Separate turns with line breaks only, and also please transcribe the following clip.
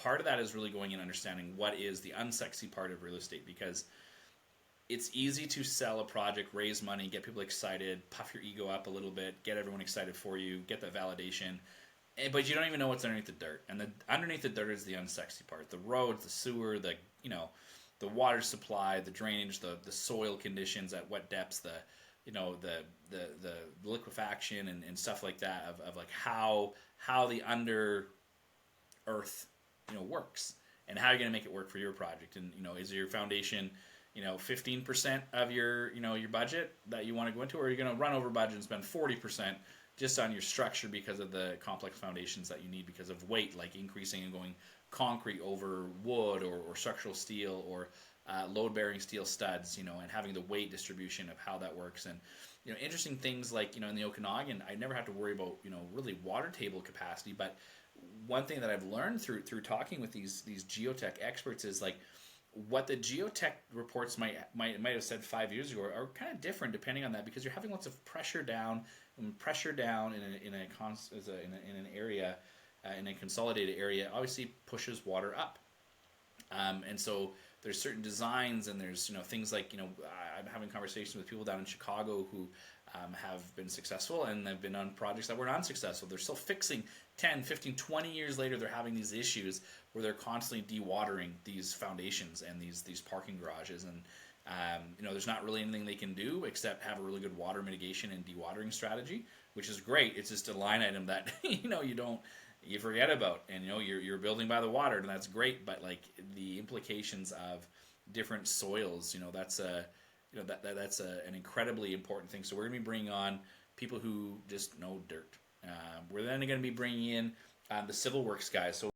part of that is really going and understanding what is the unsexy part of real estate, because it's easy to sell a project, raise money, get people excited, puff your ego up a little bit, get everyone excited for you, get that validation, but you don't even know what's underneath the dirt. And the underneath the dirt is the unsexy part: the roads, the sewer, the water supply, the drainage, the soil conditions, at what depths, the liquefaction and stuff like that, of like how the under earth works, and how you're going to make it work for your project. And is your foundation 15% of your your budget that you want to go into, or are you going to run over budget and spend 40% just on your structure because of the complex foundations that you need because of weight, like increasing and going concrete over wood, or structural steel, or load-bearing steel studs, and having the weight distribution of how that works. And interesting things like in the Okanagan, I never have to worry about really water table capacity. But one thing that I've learned through talking with these geotech experts is like what the geotech reports might have said 5 years ago are kind of different depending on that, because you're having lots of pressure down in an area, in a consolidated area, obviously pushes water up. And so there's certain designs, and there's things like I'm having conversations with people down in Chicago who have been successful, and they've been on projects that were unsuccessful. They're still fixing 10, 15, 20 years later. They're having these issues where they're constantly dewatering these foundations and these parking garages, and there's not really anything they can do except have a really good water mitigation and dewatering strategy, which is great. It's just a line item that you forget about, and you're building by the water, and that's great. But like the implications of different soils, that's an incredibly important thing. So we're gonna be bringing on people who just know dirt. We're then going to be bringing in the civil works guys. So